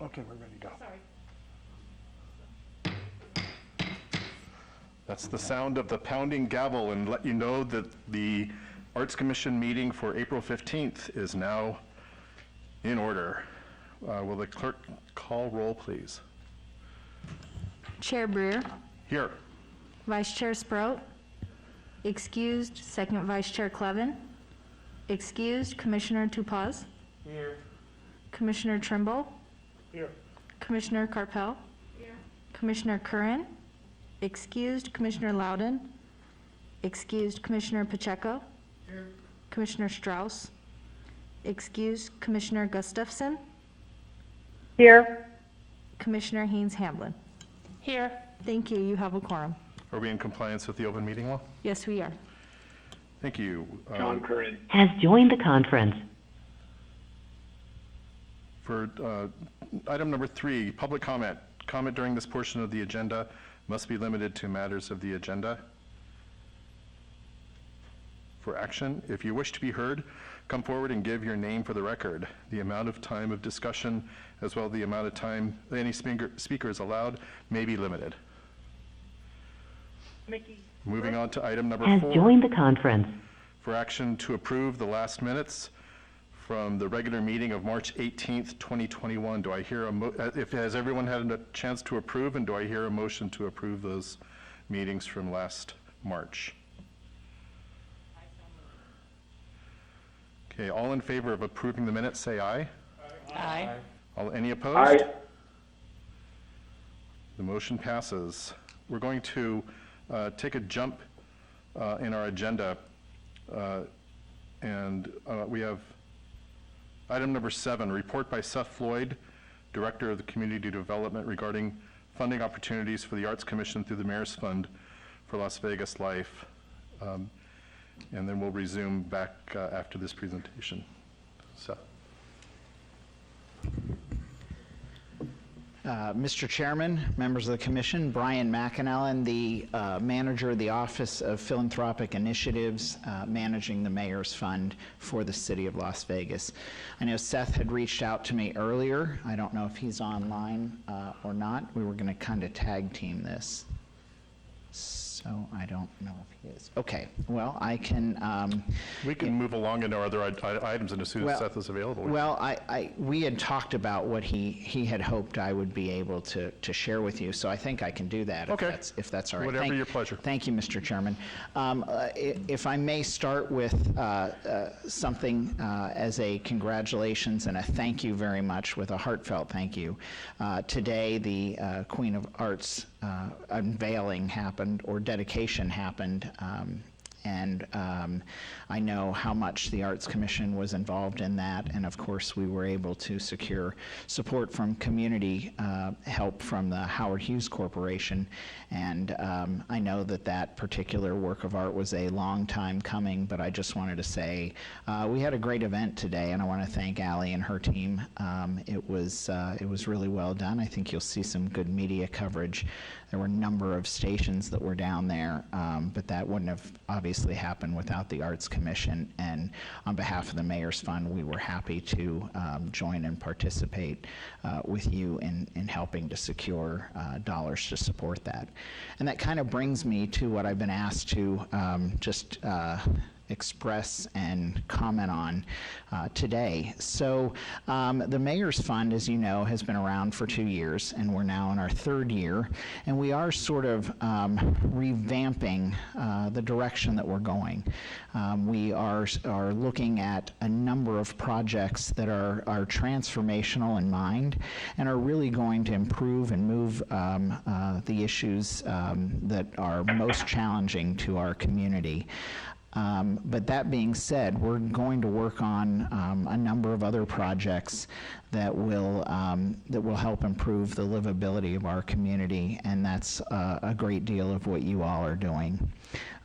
Okay, we're ready to go. Sorry. That's the sound of the pounding gavel, and let you know that the Arts Commission meeting for April 15th is now in order. Will the clerk call roll, please? Chair Brewer, Here. Vice Chair Sprout, excused, Second Vice Chair Clevin, excused, Commissioner Tupaz, Here. Commissioner Trimble, Here. Commissioner Carpel, Here. Commissioner Curran, excused, Commissioner Loudon, excused, Commissioner Pacheco, Commissioner Strauss, excused, Commissioner Gustafson, Here. Commissioner Haynes Hamblin. Here. Thank you. You have a quorum. Are we in compliance with the open meeting law? Yes, we are. Thank you. John Curran. Has joined the conference. For item number 3, public comment. Comment during this portion of the agenda must be limited to matters of the agenda. For action, if you wish to be heard, come forward and give your name for the record. The amount of time of discussion, as well as the amount of time any speaker is allowed, may be limited. Mickey. Moving on to item number Has 4. joined the conference. For action to approve the last minutes from the regular meeting of March 18th, 2021. Do I hear has everyone had a chance to approve, and do I hear a motion to approve those meetings from last March? Okay, all in favor of approving the minutes, say aye. Aye. Any opposed? Aye. The motion passes. We're going to take a jump in our agenda, and we have item number 7, report by Seth Floyd, Director of the Community Development, regarding funding opportunities for the Arts Commission through the Mayor's Fund for Las Vegas Life. And then we'll resume back after this presentation. Seth. Mr. Chairman, members of the Commission, Brian McAnallen, the manager of the Office of Philanthropic Initiatives, managing the Mayor's Fund for the City of Las Vegas. I know Seth had reached out to me earlier. I don't know if he's online or not. We were going to kind of tag team this. So I don't know if he is. Okay, well, I can... We can move along into our other items, and as soon as Seth is available. Well, we had talked about what he had hoped I would be able to share with you, so I think I can do that Okay. if that's all right. Whatever your pleasure. Thank you, Mr. Chairman. If I may start with something as a congratulations and a thank you very much, with a heartfelt thank you. Today, the Queen of Arts unveiling happened, or dedication happened, and I know how much the Arts Commission was involved in that, and of course we were able to secure support from community help from the Howard Hughes Corporation, and I know that particular work of art was a long time coming, but I just wanted to say we had a great event today, and I want to thank Allie and her team. It was really well done. I think you'll see some good media coverage. There were a number of stations that were down there, but that wouldn't have obviously happened without the Arts Commission. And on behalf of the Mayor's Fund, we were happy to join and participate with you in helping to secure dollars to support that. And that kind of brings me to what I've been asked to just express and comment on today. So the Mayor's Fund, as you know, has been around for 2 years, and we're now in our 3rd year, and we are sort of revamping the direction that we're going. We are looking at a number of projects that are transformational in mind and are really going to improve and move the issues that are most challenging to our community. But that being said, we're going to work on a number of other projects that will help improve the livability of our community, and that's a great deal of what you all are doing.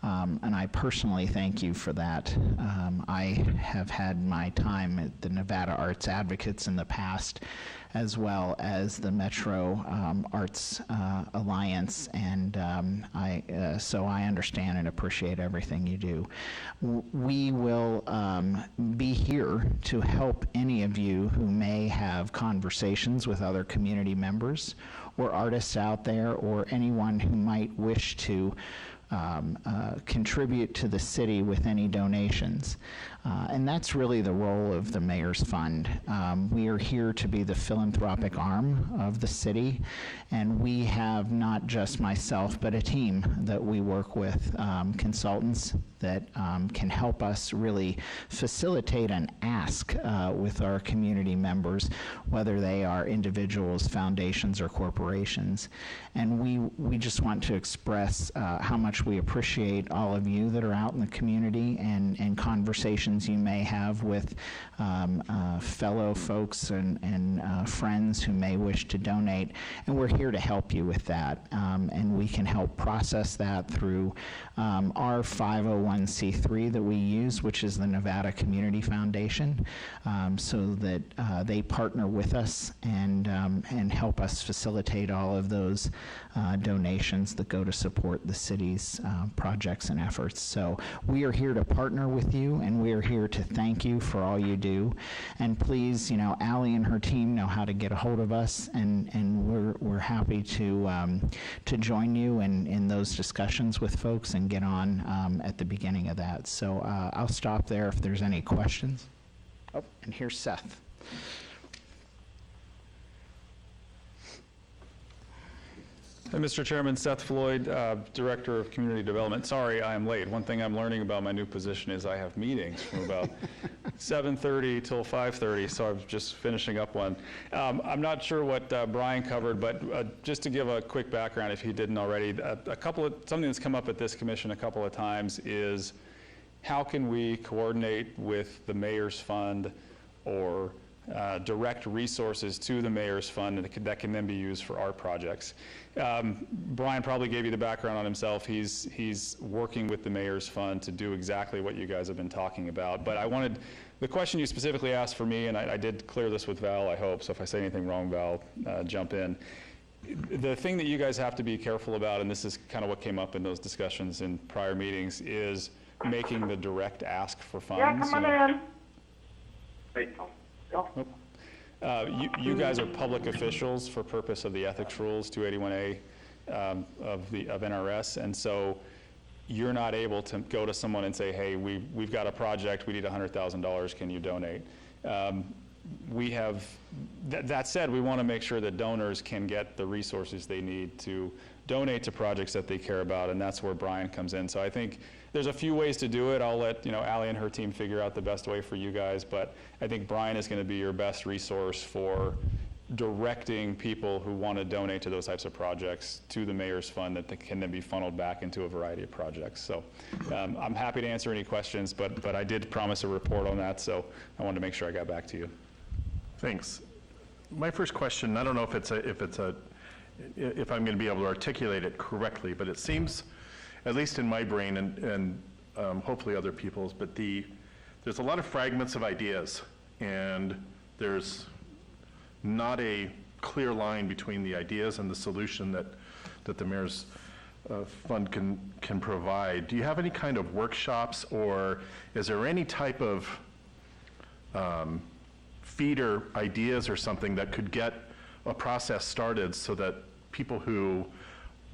And I personally thank you for that. I have had my time at the Nevada Arts Advocates in the past, as well as the Metro Arts Alliance, and so I understand and appreciate everything you do. We will be here to help any of you who may have conversations with other community members or artists out there, or anyone who might wish to contribute to the city with any donations. And that's really the role of the Mayor's Fund. We are here to be the philanthropic arm of the city, and we have not just myself, but a team that we work with, consultants that can help us really facilitate an ask with our community members, whether they are individuals, foundations, or corporations. And we just want to express how much we appreciate all of you that are out in the community, and conversations you may have with fellow folks and friends who may wish to donate. And we're here to help you with that. And we can help process that through our 501c3 that we use, which is the Nevada Community Foundation, so that they partner with us and help us facilitate all of those donations that go to support the city's projects and efforts. So we are here to partner with you, and we are here to thank you for all you do. And please, Allie and her team know how to get a hold of us, and we're happy to join you in those discussions with folks and get on at the beginning of that. So I'll stop there if there's any questions. Oh, and here's Seth. Hey, Mr. Chairman, Seth Floyd, Director of Community Development. Sorry, I am late. One thing I'm learning about my new position is I have meetings from about 7:30 till 5:30, so I'm just finishing up one. I'm not sure what Brian covered, but just to give a quick background, if he didn't already, something that's come up at this commission a couple of times is how can we coordinate with the Mayor's Fund or direct resources to the Mayor's Fund that can then be used for art projects. Brian probably gave you the background on himself. He's working with the Mayor's Fund to do exactly what you guys have been talking about. But the question you specifically asked for me, and I did clear this with Val, I hope, so if I say anything wrong, Val, jump in. The thing that you guys have to be careful about, and this is kind of what came up in those discussions in prior meetings, is making the direct ask for funds. Yeah, come on in. You guys are public officials for purpose of the ethics rules, 281A of NRS, and so you're not able to go to someone and say, hey, we've got a project, we need $100,000, can you donate? That said, we want to make sure that donors can get the resources they need to donate to projects that they care about, and that's where Brian comes in. So I think there's a few ways to do it. I'll let Allie and her team figure out the best way for you guys, but I think Brian is going to be your best resource for directing people who want to donate to those types of projects to the Mayor's Fund that can then be funneled back into a variety of projects. So I'm happy to answer any questions, but I did promise a report on that, so I wanted to make sure I got back to you. Thanks. My first question, I don't know if I'm going to be able to articulate it correctly, but it seems, at least in my brain and hopefully other people's, but there's a lot of fragments of ideas, and there's not a clear line between the ideas and the solution that the Mayor's Fund can provide. Do you have any kind of workshops, or is there any type of feeder ideas or something that could get a process started so that people who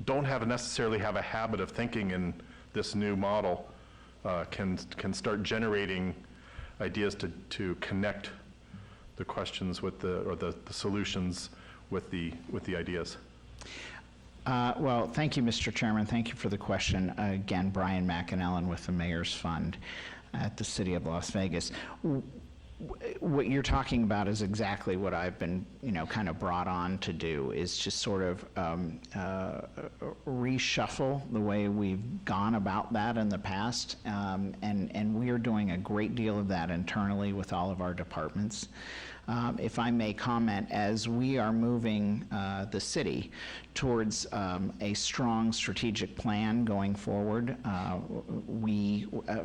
don't necessarily have a habit of thinking in this new model can start generating ideas to connect the questions with the solutions with the ideas? Well, thank you, Mr. Chairman. Thank you for the question. Again, Brian McAnellen with the Mayor's Fund at the City of Las Vegas. what you're talking about is exactly what I've been, kind of brought on to do, is just sort of reshuffle the way we've gone about that in the past. And we are doing a great deal of that internally with all of our departments. If I may comment, as we are moving the city towards a strong strategic plan going forward,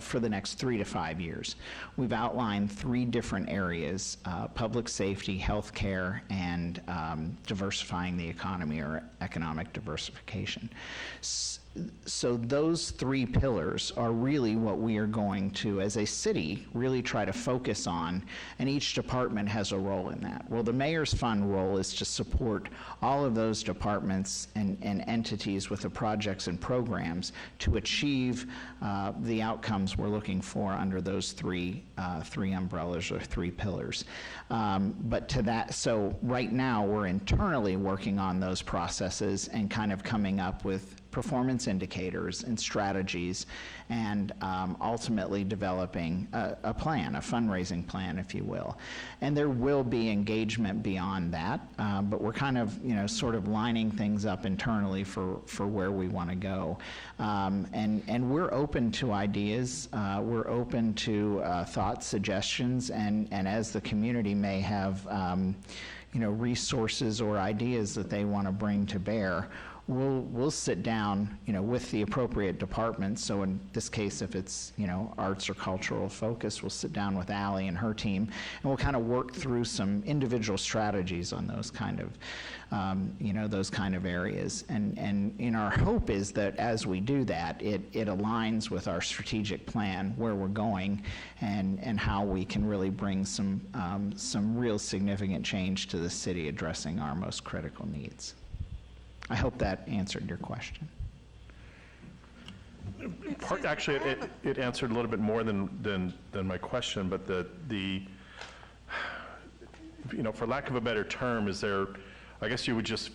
for the next 3 to 5 years, we've outlined 3 different areas: public safety, healthcare, and diversifying the economy, or economic diversification. So those 3 pillars are really what we are going to, as a city, really try to focus on, and each department has a role in that. Well, the Mayor's Fund role is to support all of those departments and entities with the projects and programs to achieve the outcomes we're looking for under those three umbrellas, or 3 pillars. But to that, so right now we're internally working on those processes and kind of coming up with performance indicators and strategies, and ultimately developing a plan, a fundraising plan, if you will. And there will be engagement beyond that, but we're kind of, sort of lining things up internally for where we want to go. And we're open to ideas, we're open to thoughts, suggestions, and as the community may have, resources or ideas that they want to bring to bear, we'll sit down, with the appropriate departments. So in this case, if it's, arts or cultural focus, we'll sit down with Allie and her team, and we'll kind of work through some individual strategies on those kind of, those kind of areas. And our hope is that as we do that, it aligns with our strategic plan, where we're going, and how we can really bring some real significant change to the city, addressing our most critical needs. I hope that answered your question. Actually, it answered a little bit more than my question, but the for lack of a better term, is there, I guess you would just,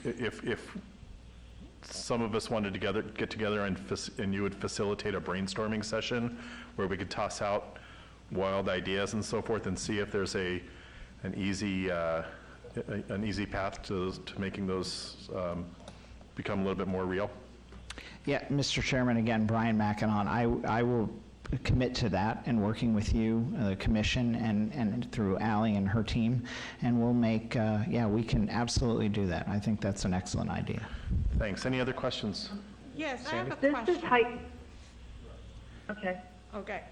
if some of us wanted to get together and you would facilitate a brainstorming session where we could toss out wild ideas and so forth, and see if there's an easy path to making those become a little bit more real? Yeah, Mr. Chairman, again, Brian McEnon, I will commit to that, and working with you, the commission, and through Allie and her team, and we'll make, we can absolutely do that. I think that's an excellent idea. Thanks. Any other questions? Yes, I have a This question. is Heidi. Okay. Okay,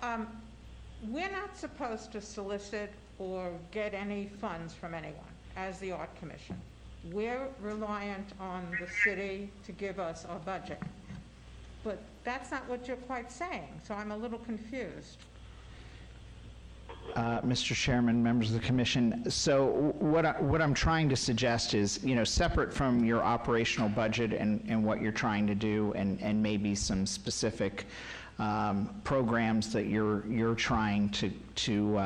we're not supposed to solicit or get any funds from anyone as the Art Commission. We're reliant on the city to give us our budget. But that's not what you're quite saying, so I'm a little confused. Mr. Chairman, members of the commission, so what I'm trying to suggest is, separate from your operational budget and what you're trying to do, and maybe some specific programs that you're trying to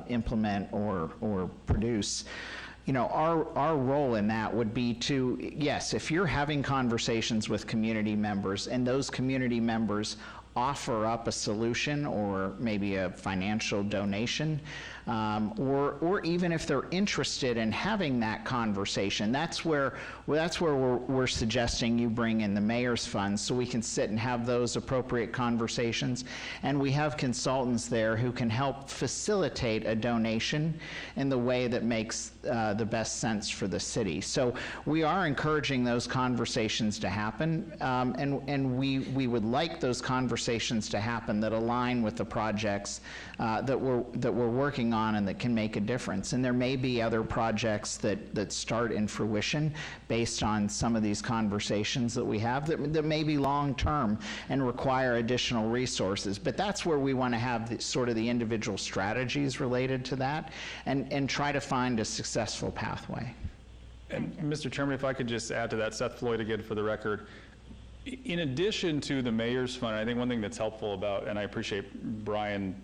implement or produce. Our role in that would be to, yes, if you're having conversations with community members and those community members offer up a solution or maybe a financial donation, or even if they're interested in having that conversation, that's where we're suggesting you bring in the Mayor's Fund, so we can sit and have those appropriate conversations. And we have consultants there who can help facilitate a donation in the way that makes the best sense for the city. So we are encouraging those conversations to happen, and we would like those conversations to happen that align with the projects that we're working on and that can make a difference. And there may be other projects that start in fruition based on some of these conversations that we have that may be long-term and require additional resources. But that's where we want to have sort of the individual strategies related to that, and try to find a successful pathway. And Mr. Chairman, if I could just add to that, Seth Floyd again for the record. In addition to the Mayor's Fund, I think one thing that's helpful about, and I appreciate Brian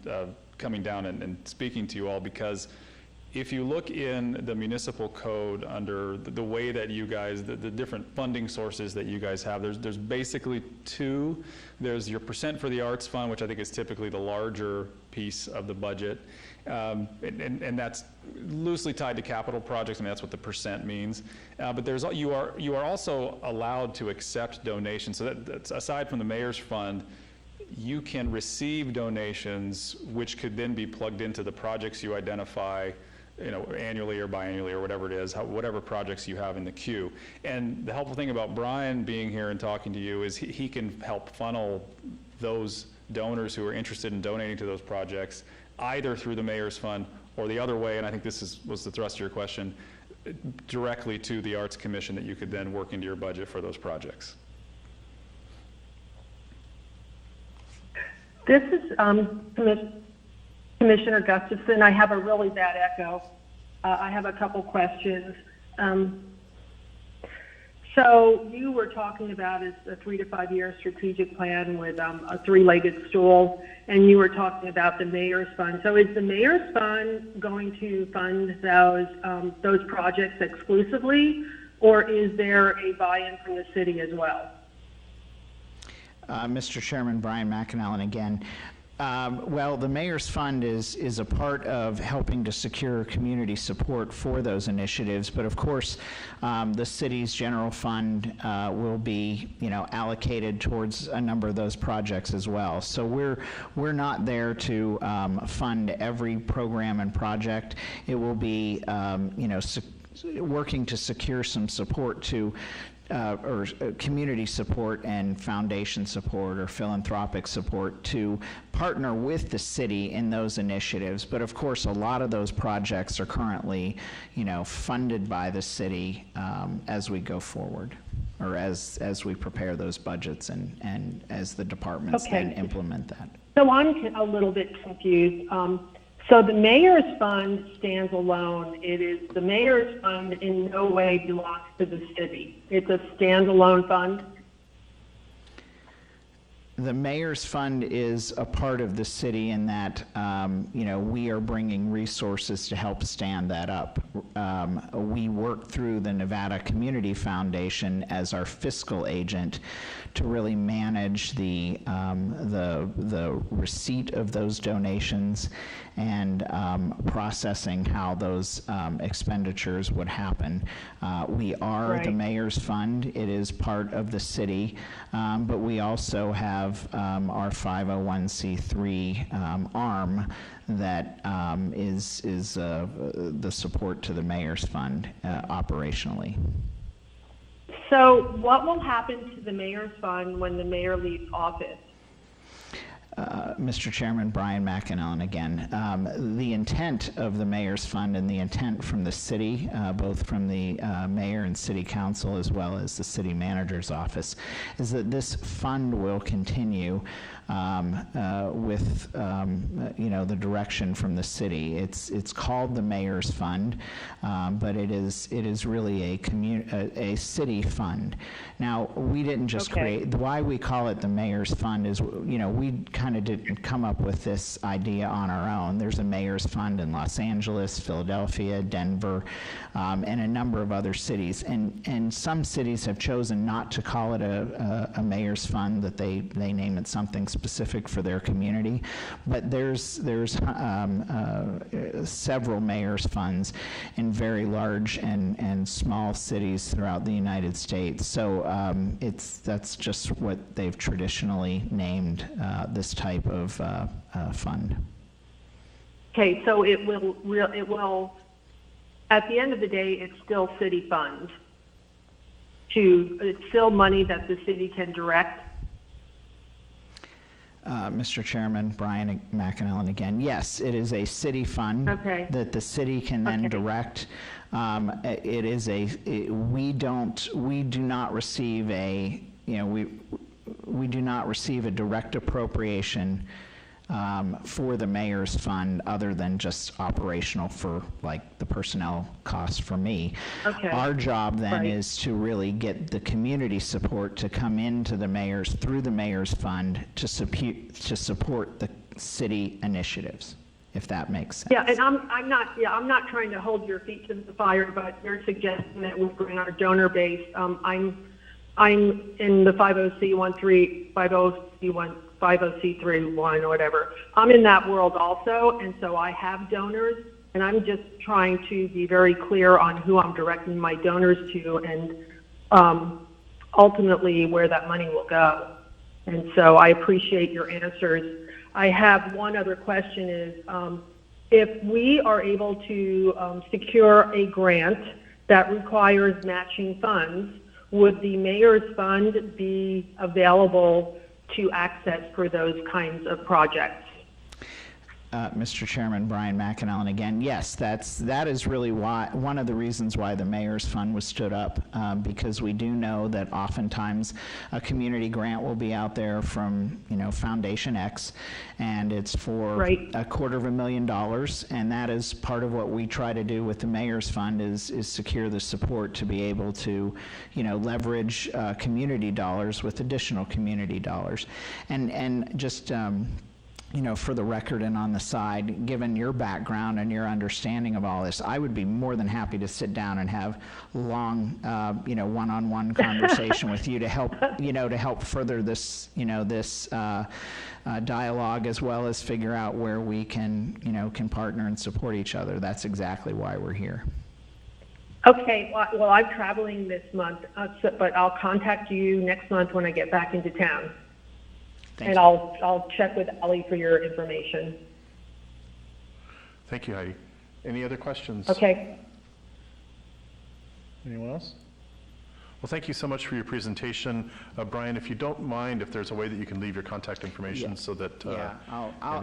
coming down and speaking to you all, because If you look in the municipal code under the way that you guys, the different funding sources that you guys have, there's basically two. There's your percent for the arts fund, which I think is typically the larger piece of the budget. And that's loosely tied to capital projects, and that's what the percent means. But you are also allowed to accept donations. So that's aside from the mayor's fund, you can receive donations which could then be plugged into the projects you identify, annually or biannually or whatever it is, whatever projects you have in the queue. And the helpful thing about Brian being here and talking to you is he can help funnel those donors who are interested in donating to those projects either through the mayor's fund or the other way, and I think this was the thrust of your question, directly to the Arts Commission that you could then work into your budget for those projects. This is Commissioner Gustafson. I have a really bad echo. I have a couple questions. So you were talking about a 3 to 5 year strategic plan with a three-legged stool, and you were talking about the mayor's fund. So is the mayor's fund going to fund those projects exclusively, or is there a buy-in from the city as well? Mr. Chairman, Brian McAnallen again. Well, the mayor's fund is a part of helping to secure community support for those initiatives, but of course, the city's general fund will be, allocated towards a number of those projects as well. So we're not there to fund every program and project. It will be, working to secure some support to or community support and foundation support or philanthropic support to partner with the city in those initiatives. But of course, a lot of those projects are currently, funded by the city as we go forward, or as we prepare those budgets and as the departments then implement that. So I'm a little bit confused. So the mayor's fund stands alone. The mayor's fund in no way belongs to the city. It's a standalone fund. The mayor's fund is a part of the city in that, we are bringing resources to help stand that up. We work through the Nevada Community Foundation as our fiscal agent to really manage the receipt of those donations and processing how those expenditures would happen. We are the mayor's fund. It is part of the city, but we also have our 501c3 arm that is the support to the mayor's fund operationally. So what will happen to the mayor's fund when the mayor leaves office? Mr. Chairman, Brian McAnallen again. The intent of the mayor's fund and the intent from the city, both from the mayor and city council as well as the city manager's office, is that this fund will continue with the direction from the city. It's called the mayor's fund, but it is really a city fund. Now, we didn't just create, why we call it the mayor's fund is, we kind of didn't come up with this idea on our own. There's a mayor's fund in Los Angeles, Philadelphia, Denver, and a number of other cities. And some cities have chosen not to call it a mayor's fund, that they name it something specific for their community. But there's several mayor's funds in very large and small cities throughout the United States. So that's just what they've traditionally named this type of fund. Okay, so it will, at the end of the day, it's still city funds. It's still money that the city can direct. Mr. Chairman, Brian McAnallen again. Yes, it is a city fund that the city can then direct. It is we do not receive a direct appropriation for the mayor's fund other than just operational for like the personnel costs for me. Our job then is to really get the community support to come into the mayor's, through the mayor's fund to support the city initiatives. if that makes sense. Yeah, and I'm not trying to hold your feet to the fire, but you're suggesting that we bring our donor base. I'm in the 50C3 or whatever. I'm in that world also, and so I have donors, and I'm just trying to be very clear on who I'm directing my donors to, and ultimately where that money will go. And so I appreciate your answers. I have one other question is, if we are able to secure a grant that requires matching funds, would the mayor's fund be available to access for those kinds of projects? Mr. Chairman, Brian McAnallen again. Yes, that is really why, one of the reasons why the Mayor's Fund was stood up, because we do know that oftentimes a community grant will be out there from, Foundation X, and it's for Right. $250,000, and that is part of what we try to do with the Mayor's Fund is secure the support to be able to, leverage community dollars with additional community dollars. And just, for the record and on the side, given your background and your understanding of all this, I would be more than happy to sit down and have long, one-on-one conversation with you to help, further this, dialogue, as well as figure out where we can partner and support each other. That's exactly why we're here. Okay, well, I'm traveling this month, but I'll contact you next month when I get back into town. Thank And you. I'll check with Ellie for your information. Thank you, Heidi. Any other questions? Okay. Anyone else? Well, thank you so much for your presentation. Brian, if you don't mind, if there's a way that you can leave your contact information Yeah. so that... Yeah, I'll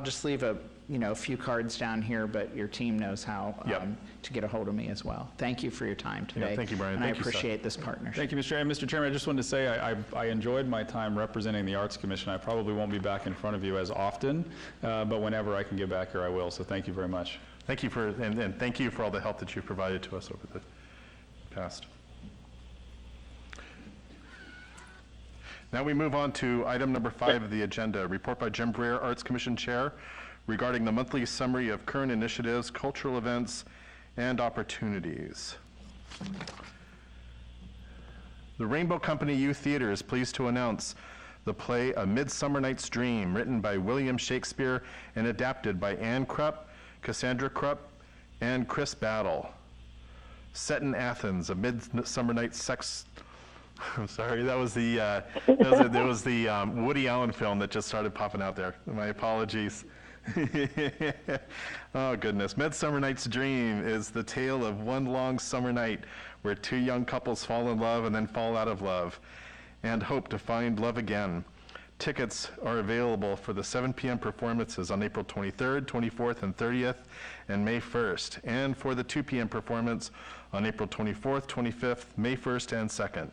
just leave a few cards down here, but your team knows how Yep. to get a hold of me as well. Thank you for your time today. thank you, Brian. And Thank I you, Seth. appreciate this partnership. Thank you, Mr. Chairman. Mr. Chairman, I just wanted to say I enjoyed my time representing the Arts Commission. I probably won't be back in front of you as often, but whenever I can get back here, I will. So thank you very much. Thank you and thank you for all the help that you've provided to us over the past. Now we move on to item number 5 of the agenda, report by Jim Breer, Arts Commission Chair, regarding the monthly summary of current initiatives, cultural events, and opportunities. The Rainbow Company Youth Theater is pleased to announce the play A Midsummer Night's Dream, written by William Shakespeare and adapted by Anne Krupp, Cassandra Krupp, and Chris Battle. Set in Athens, A Midsummer Night's Sex... I'm sorry, that was the Woody Allen film that just started popping out there. My apologies. Oh, goodness. Midsummer Night's Dream is the tale of one long summer night where two young couples fall in love and then fall out of love and hope to find love again. Tickets are available for the 7 p.m. performances on April 23rd, 24th, and 30th, and May 1st, and for the 2 p.m. performance on April 24th, 25th, May 1st, and 2nd.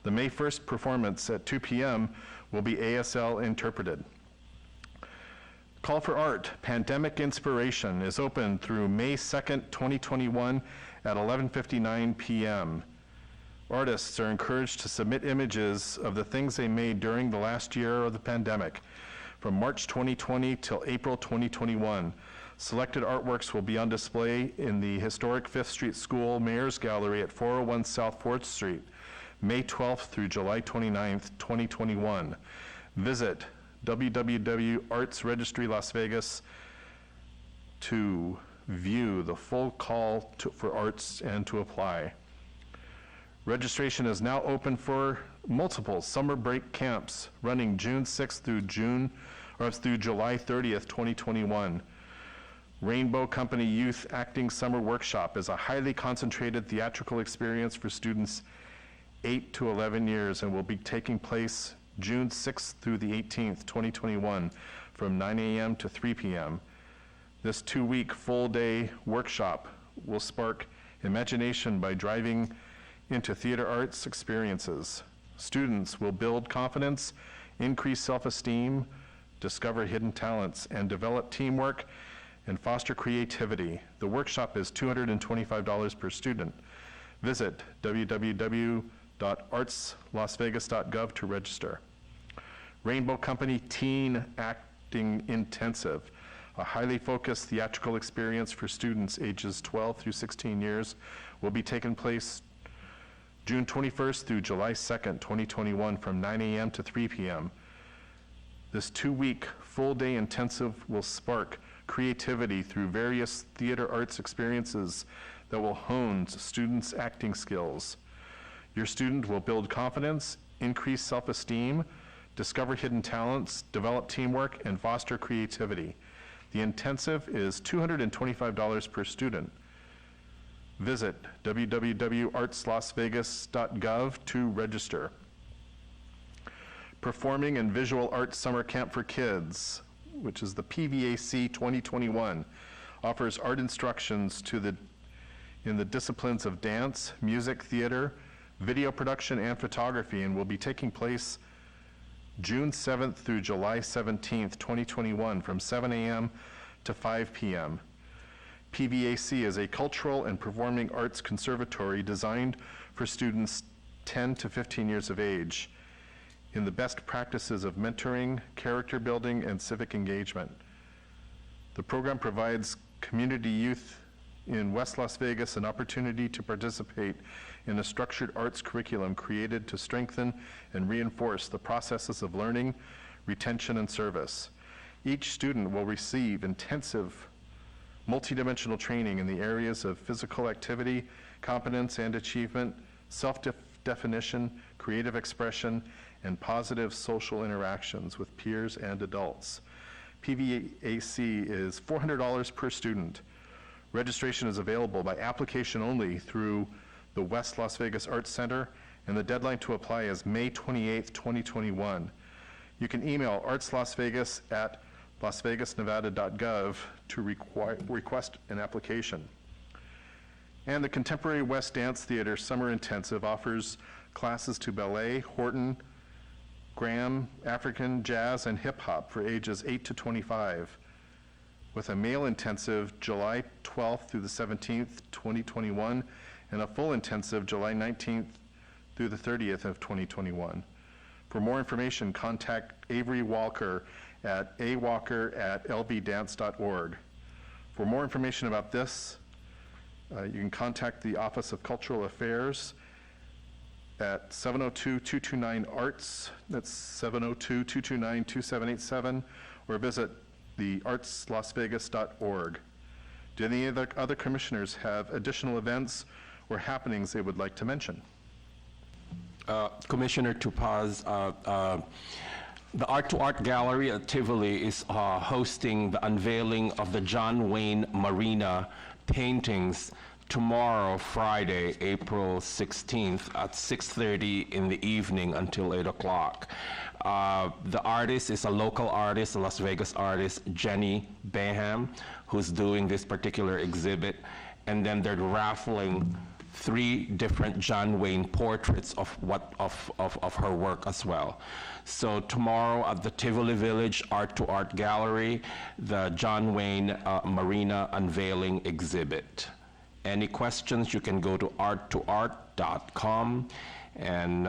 The May 1st performance at 2 p.m. will be ASL interpreted. Call for Art, Pandemic Inspiration is open through May 2nd, 2021 at 11:59 p.m. Artists are encouraged to submit images of the things they made during the last year of the pandemic, from March 2020 till April 2021. Selected artworks will be on display in the historic 5th Street School Mayor's Gallery at 401 South 4th Street, May 12th through July 29th, 2021. Visit www.artsregistry Las Vegas to view the full call for arts and to apply. Registration is now open for multiple summer break camps running June 6th through July 30th, 2021. Rainbow Company Youth Acting Summer Workshop is a highly concentrated theatrical experience for students 8 to 11 years and will be taking place June 6th through the 18th, 2021, from 9 a.m. to 3 p.m. This 2-week full-day workshop will spark imagination by driving into theater arts experiences. Students will build confidence, increase self-esteem, discover hidden talents, and develop teamwork and foster creativity. The workshop is $225 per student. Visit www.artslasvegas.gov to register. Rainbow Company Teen Acting Intensive. A highly focused theatrical experience for students ages 12 through 16 years will be taking place June 21st through July 2nd, 2021, from 9 a.m. to 3 p.m. This 2-week, full-day intensive will spark creativity through various theater arts experiences that will hone students' acting skills. Your student will build confidence, increase self-esteem, discover hidden talents, develop teamwork, and foster creativity. The intensive is $225 per student. Visit www.artslasvegas.gov to register. Performing and Visual Arts Summer Camp for Kids, which is the PVAC 2021, offers art instructions in the disciplines of dance, music, theater, video production, and photography, and will be taking place June 7th through July 17th, 2021, from 7 a.m. to 5 p.m. PVAC is a cultural and performing arts conservatory designed for students 10 to 15 years of age in the best practices of mentoring, character building, and civic engagement. The program provides community youth in West Las Vegas an opportunity to participate in a structured arts curriculum created to strengthen and reinforce the processes of learning, retention, and service. Each student will receive intensive multidimensional training in the areas of physical activity, competence and achievement, self-definition, creative expression, and positive social interactions with peers and adults. PVAC is $400 per student. Registration is available by application only through the West Las Vegas Arts Center, and the deadline to apply is May 28th, 2021. You can email artslasvegas@lasvegasnevada.gov to request an application. And the Contemporary West Dance Theater Summer Intensive offers classes to ballet, Horton, Graham, African, jazz, and hip hop for ages 8 to 25, with a male intensive July 12th through the 17th, 2021, and a full intensive July 19th through the 30th of 2021. For more information, contact Avery Walker at awalker@lvdance.org. For more information about this, you can contact the Office of Cultural Affairs at 702-229-ARTS, that's 702-229-2787, or visit the artslasvegas.org. Do any of the other commissioners have additional events or happenings they would like to mention? Commissioner Tupaz, the Art to Art Gallery at Tivoli is hosting the unveiling of the John Wayne Marina paintings tomorrow, Friday, April 16th at 6:30 in the evening until 8 o'clock. The artist is a local artist, a Las Vegas artist, Jenny Baham, who's doing this particular exhibit. And then they're raffling 3 different John Wayne portraits of her work as well. So tomorrow at the Tivoli Village Art to Art Gallery, the John Wayne Marina unveiling exhibit. Any questions, you can go to arttoart.com, and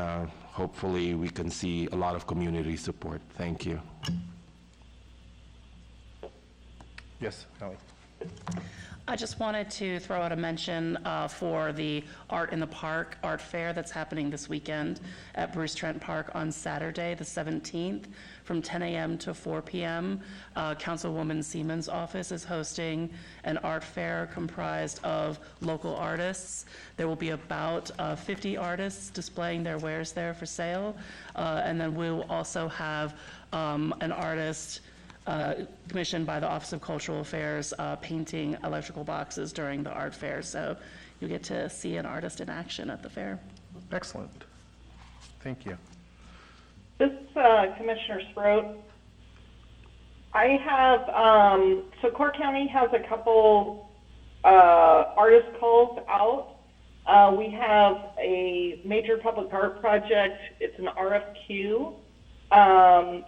hopefully we can see a lot of community support. Thank you. Yes, Hallie. I just wanted to throw out a mention for the Art in the Park art fair that's happening this weekend at Bruce Trent Park on Saturday, the 17th, from 10 a.m. to 4 p.m. Councilwoman Seaman's office is hosting an art fair comprised of local artists. There will be about 50 artists displaying their wares there for sale. And then we'll also have an artist commissioned by the Office of Cultural Affairs painting electrical boxes during the art fair. So you get to see an artist in action at the fair. Excellent. Thank you. This is Commissioner Sproat. I have, so Clark County has a couple artist calls out. We have a major public art project. It's an RFQ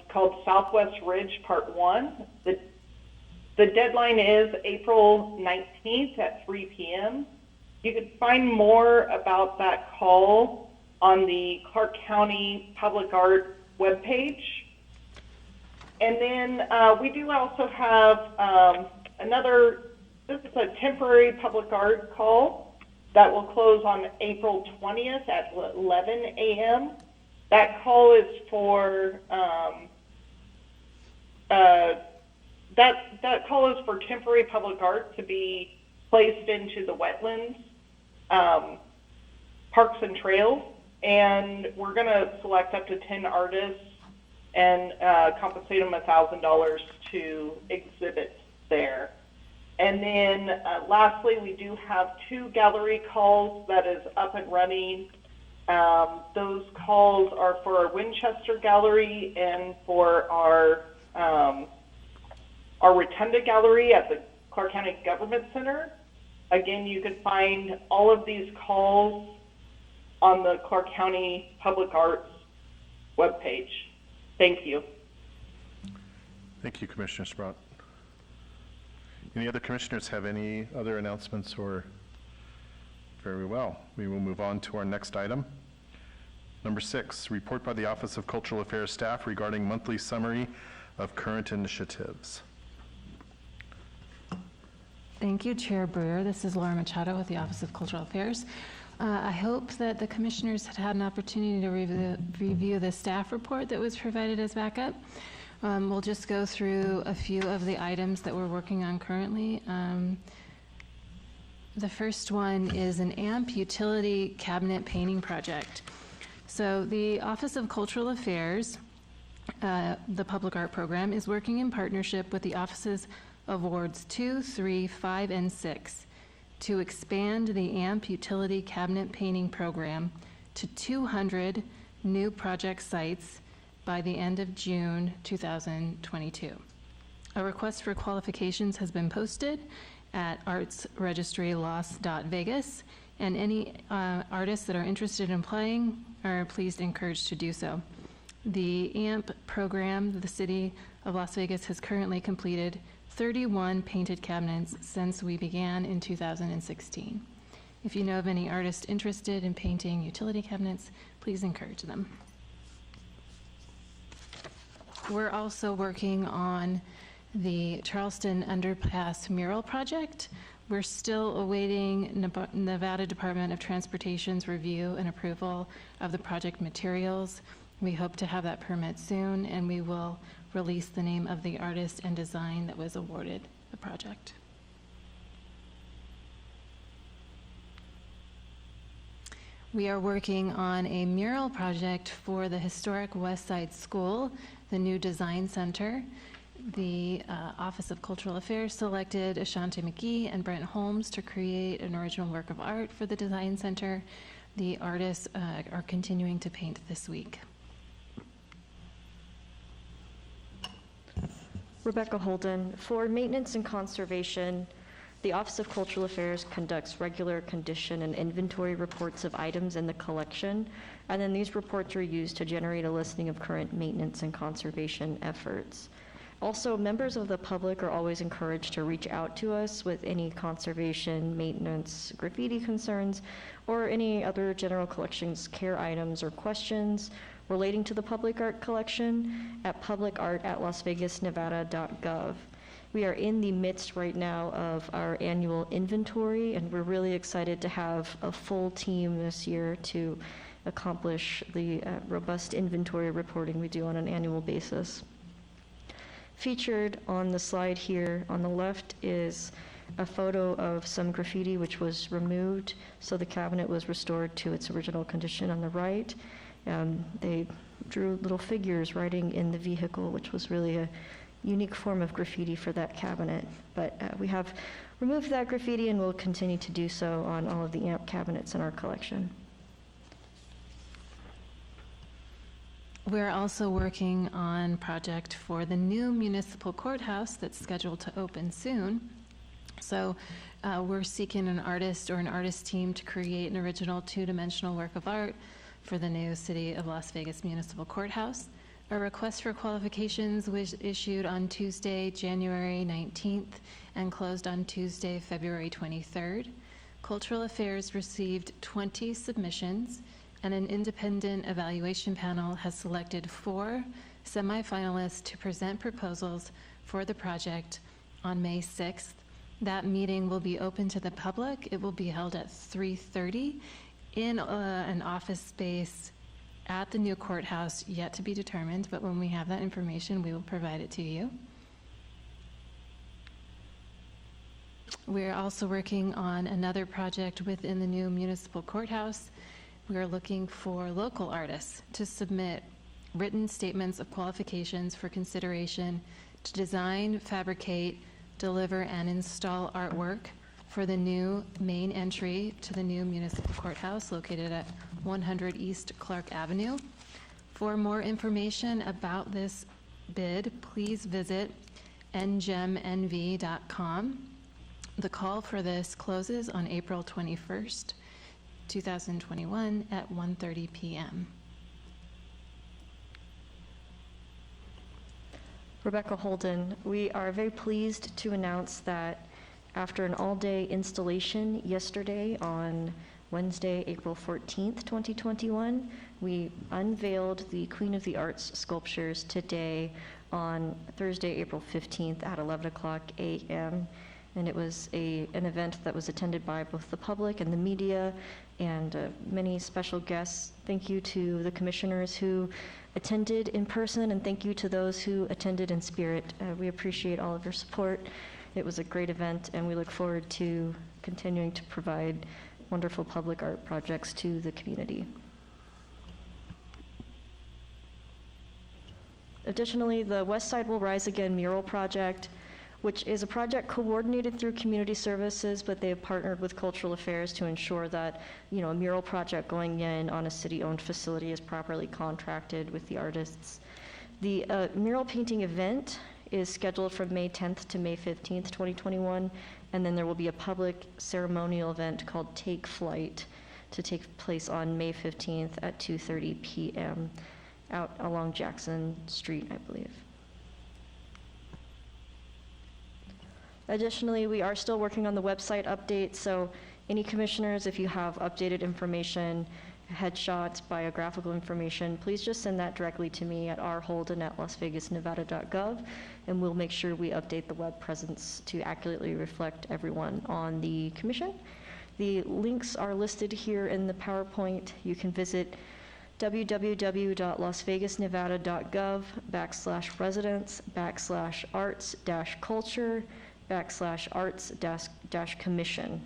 called Southwest Ridge Part 1. The deadline is April 19th at 3 p.m. You can find more about that call on the Clark County Public Art webpage. And then we do also have this is a temporary public art call that will close on April 20th at 11 a.m. That call is for that call is for temporary public art to be placed into the wetlands, parks and trails, and we're going to select up to 10 artists and compensate them $1,000 to exhibit there. And then lastly, we do have 2 gallery calls that is up and running. Those calls are for our Winchester Gallery and for our Rotunda Gallery at the Clark County Government Center. Again, you can find all of these calls on the Clark County Public Arts webpage. Thank you. Thank you, Commissioner Sprout. Any other commissioners have any other announcements or? Very well. We will move on to our next item. Number 6, report by the Office of Cultural Affairs staff regarding monthly summary of current initiatives. Thank you, Chair Brewer. This is Laura Machado with the Office of Cultural Affairs. I hope that the commissioners had an opportunity to review the staff report that was provided as backup. We'll just go through a few of the items that we're working on currently. The first one is an AMP utility cabinet painting project. So the Office of Cultural Affairs, the Public Art Program, is working in partnership with the offices of Wards 2, 3, 5, and 6 to expand the AMP utility cabinet painting program to 200 new project sites by the end of June 2022. A request for qualifications has been posted at artsregistrylos.vegas, and any artists that are interested in applying are pleased and encouraged to do so. The AMP program, the City of Las Vegas has currently completed 31 painted cabinets since we began in 2016. If you know of any artists interested in painting utility cabinets, please encourage them. We're also working on the Charleston Underpass Mural project. We're still awaiting Nevada Department of Transportation's review and approval of the project materials. We hope to have that permit soon, and we will release the name of the artist and design that was awarded the project. We are working on a mural project for the historic West Side School, the new design center. The Office of Cultural Affairs selected Ashante McGee and Brent Holmes to create an original work of art for the design center. The artists are continuing to paint this week. Rebecca Holden. For maintenance and conservation, the Office of Cultural Affairs conducts regular condition and inventory reports of items in the collection, and then these reports are used to generate a listing of current maintenance and conservation efforts. Also, members of the public are always encouraged to reach out to us with any conservation, maintenance, graffiti concerns, or any other general collections care items or questions relating to the public art collection at publicart@lasvegasnevada.gov. We are in the midst right now of our annual inventory, and we're really excited to have a full team this year to accomplish the robust inventory reporting we do on an annual basis. Featured on the slide here on the left is a photo of some graffiti which was removed, so the cabinet was restored to its original condition on the right. They drew little figures riding in the vehicle, which was really a unique form of graffiti for that cabinet. But we have removed that graffiti and will continue to do so on all of the AMP cabinets in our collection. We're also working on a project for the new municipal courthouse that's scheduled to open soon. So we're seeking an artist or an artist team to create an original two-dimensional work of art for the new City of Las Vegas Municipal Courthouse. A request for qualifications was issued on Tuesday, January 19th, and closed on Tuesday, February 23rd. Cultural Affairs received 20 submissions, and an independent evaluation panel has selected 4 semifinalists to present proposals for the project on May 6th. That meeting will be open to the public. It will be held at 3:30 in an office space at the new courthouse, yet to be determined, but when we have that information, we will provide it to you. We're also working on another project within the new municipal courthouse. We are looking for local artists to submit written statements of qualifications for consideration to design, fabricate, deliver, and install artwork for the new main entry to the new municipal courthouse located at 100 East Clark Avenue. For more information about this bid, please visit ngemnv.com. The call for this closes on April 21st, 2021 at 1:30 p.m. Rebecca Holden, we are very pleased to announce that after an all-day installation yesterday on Wednesday, April 14th, 2021, we unveiled the Queen of the Arts sculptures today on Thursday, April 15th at 11 o'clock a.m. And it was an event that was attended by both the public and the media and many special guests. Thank you to the commissioners who attended in person, and thank you to those who attended in spirit. We appreciate all of your support. It was a great event, and we look forward to continuing to provide wonderful public art projects to the community. Additionally, the West Side Will Rise Again mural project, which is a project coordinated through community services, but they have partnered with cultural affairs to ensure that, a mural project going in on a city-owned facility is properly contracted with the artists. The mural painting event is scheduled from May 10th to May 15th, 2021, and then there will be a public ceremonial event called Take Flight to take place on May 15th at 2:30 p.m. out along Jackson Street, I believe. Additionally, we are still working on the website update, so any commissioners, if you have updated information, headshots, biographical information, please just send that directly to me at rholden@lasvegasnevada.gov, and we'll make sure we update the web presence to accurately reflect everyone on the commission. The links are listed here in the PowerPoint. You can visit www.lasvegasnevada.gov/residents/arts-culture /arts-commission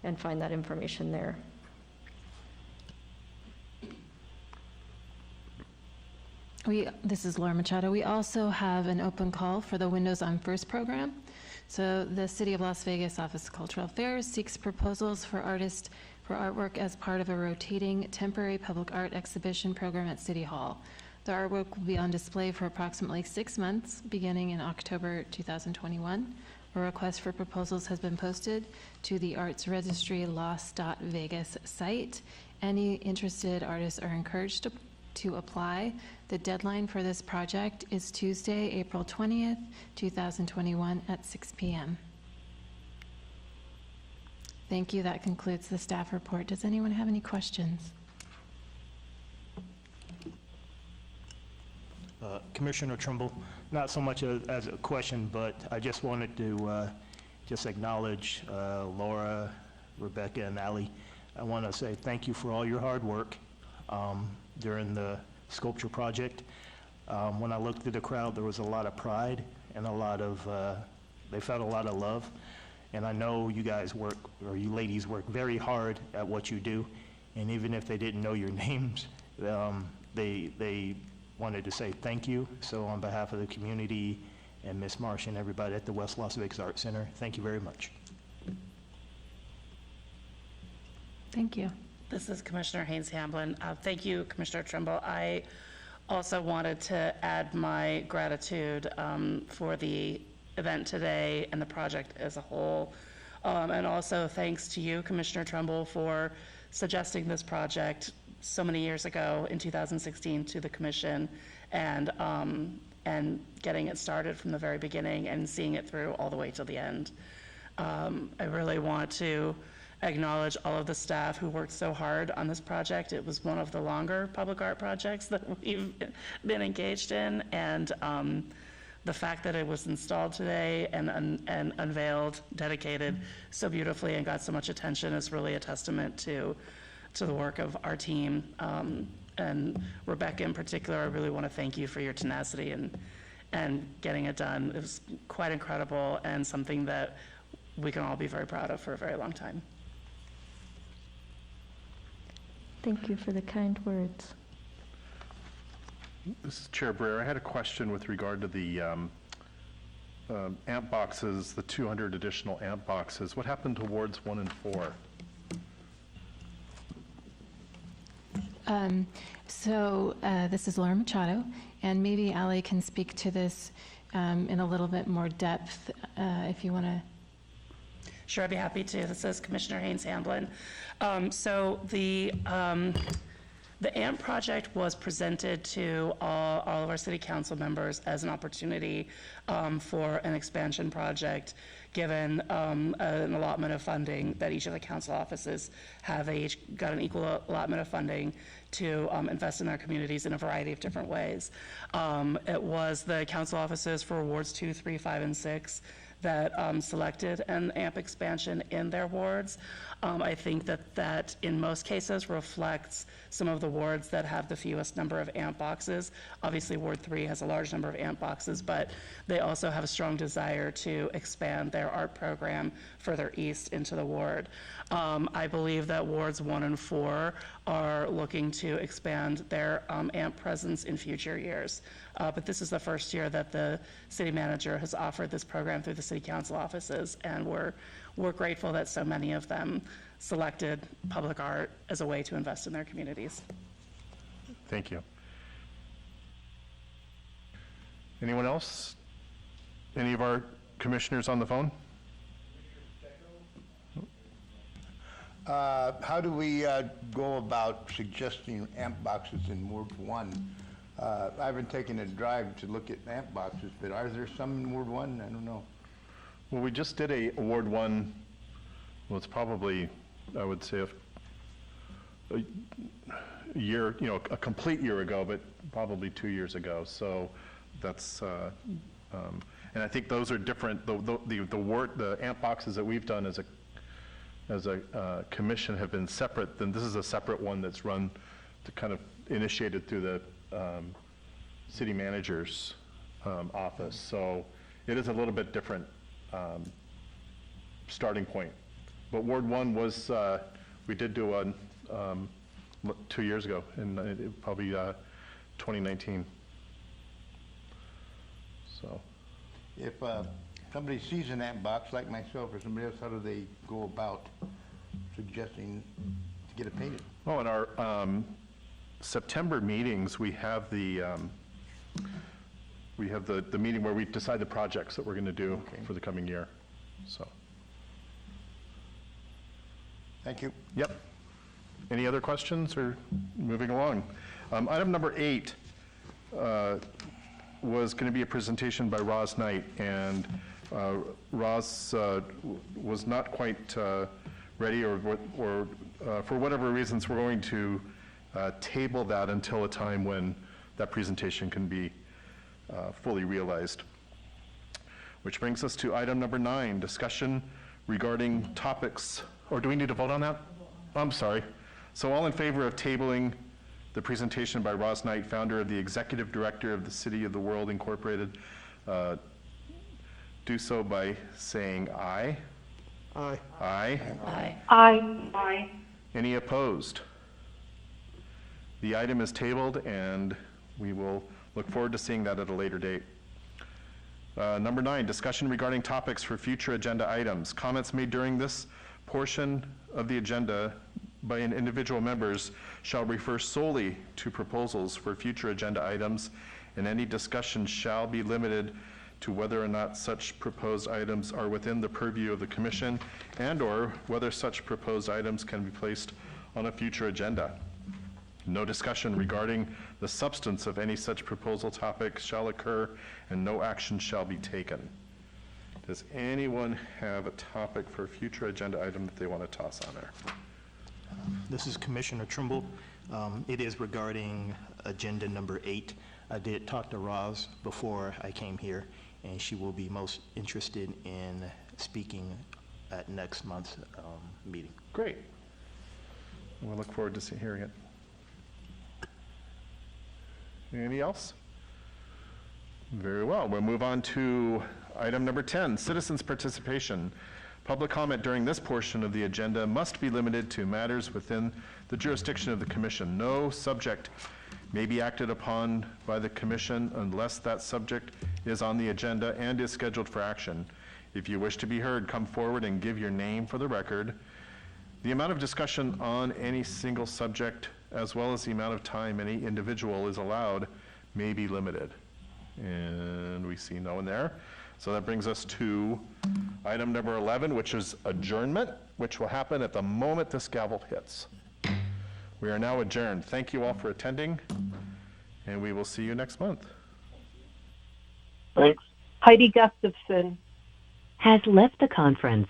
and find that information there. This is Laura Machado. We also have an open call for the Windows on First program. So the City of Las Vegas Office of Cultural Affairs seeks proposals for artists for artwork as part of a rotating temporary public art exhibition program at City Hall. The artwork will be on display for approximately 6 months, beginning in October 2021. A request for proposals has been posted to the Arts Registry Los.Vegas site. Any interested artists are encouraged to apply. The deadline for this project is Tuesday, April 20th, 2021 at 6 p.m. Thank you. That concludes the staff report. Does anyone have any questions? Commissioner Trimble, not so much as a question, but I just wanted to just acknowledge Laura, Rebecca, and Allie. I want to say thank you for all your hard work during the sculpture project. When I looked at the crowd, there was a lot of pride and they felt a lot of love. And I know you guys work, or you ladies work very hard at what you do. And even if they didn't know your names, they wanted to say thank you. So on behalf of the community and Ms. Marsh and everybody at the West Las Vegas Art Center, thank you very much. Thank you. This is Commissioner Haynes Hamblin. Thank you, Commissioner Trimble. I also wanted to add my gratitude for the event today and the project as a whole. And also thanks to you, Commissioner Trimble, for suggesting this project so many years ago in 2016 to the commission and getting it started from the very beginning and seeing it through all the way till the end. I really want to acknowledge all of the staff who worked so hard on this project. It was one of the longer public art projects that we've been engaged in, and the fact that it was installed today and unveiled, dedicated so beautifully and got so much attention is really a testament to the work of our team. And Rebecca in particular, I really want to thank you for your tenacity and getting it done. It was quite incredible and something that we can all be very proud of for a very long time. Thank you for the kind words. This is Chair Breyer. I had a question with regard to the amp boxes, the 200 additional amp boxes. What happened to wards 1 and 4? This is Laura Machado, and maybe Ali can speak to this in a little bit more depth if you want to. Sure, I'd be happy to. This is Commissioner Haynes Hamblin. The AMP project was presented to all of our city council members as an opportunity for an expansion project, given an allotment of funding that each of the council offices have. They each got an equal allotment of funding to invest in their communities in a variety of different ways. It was the council offices for wards 2, 3, 5, and 6 that selected an AMP expansion in their wards. I think that in most cases reflects some of the wards that have the fewest number of AMP boxes. Obviously, Ward 3 has a large number of AMP boxes, but they also have a strong desire to expand their art program further east into the ward. I believe that wards 1 and 4 are looking to expand their AMP presence in future years. But this is the first year that the city manager has offered this program through the city council offices, and we're grateful that so many of them selected public art as a way to invest in their communities. Thank you. Anyone else? Any of our commissioners on the phone? How do we go about suggesting amp boxes in Ward 1? I haven't taken a drive to look at amp boxes, but are there some in Ward 1? I don't know. Well, we just did a Ward 1, well, it's probably, I would say, a year, a complete year ago, but probably 2 years ago. So that's, and I think those are different. The amp boxes that we've done as a commission have been separate. Then this is a separate one that's run, to kind of initiated through the city manager's office. So it is a little bit different starting point. But Ward 1 was, we did do one 2 years ago, in probably 2019. So, If somebody sees an amp box like myself or somebody else, how do they go about suggesting to get it painted? Oh, in our September meetings, we have the meeting where we decide the projects that we're going to do for the coming year. So. Thank you. Yep. Any other questions or moving along? Item number 8 was going to be a presentation by Roz Knight, and Roz was not quite ready, or for whatever reasons, we're going to table that until a time when that presentation can be fully realized. Which brings us to item number 9, discussion regarding topics, or do we need to vote on that? I'm sorry. So all in favor of tabling the presentation by Roz Knight, founder of the Executive Director of the City of the World Incorporated, do so by saying aye. Aye. Aye. Aye. Aye. Aye. Any opposed? The item is tabled, and we will look forward to seeing that at a later date. Number 9, discussion regarding topics for future agenda items. Comments made during this portion of the agenda by individual members shall refer solely to proposals for future agenda items, and any discussion shall be limited to whether or not such proposed items are within the purview of the commission, and/or whether such proposed items can be placed on a future agenda. No discussion regarding the substance of any such proposal topic shall occur, and no action shall be taken. Does anyone have a topic for a future agenda item that they want to toss on there? This is Commissioner Trimble. It is regarding agenda number 8. I did talk to Roz before I came here, and she will be most interested in speaking at next month's meeting. Great. We'll look forward to hearing it. Anything else? Very well. We'll move on to item number 10, citizens' participation. Public comment during this portion of the agenda must be limited to matters within the jurisdiction of the commission. No subject may be acted upon by the commission unless that subject is on the agenda and is scheduled for action. If you wish to be heard, come forward and give your name for the record. The amount of discussion on any single subject, as well as the amount of time any individual is allowed, may be limited. And we see no one there. So that brings us to item number 11, which is adjournment, which will happen at the moment this gavel hits. We are now adjourned. Thank you all for attending, and we will see you next month. Thanks. Heidi Gustafson has left the conference.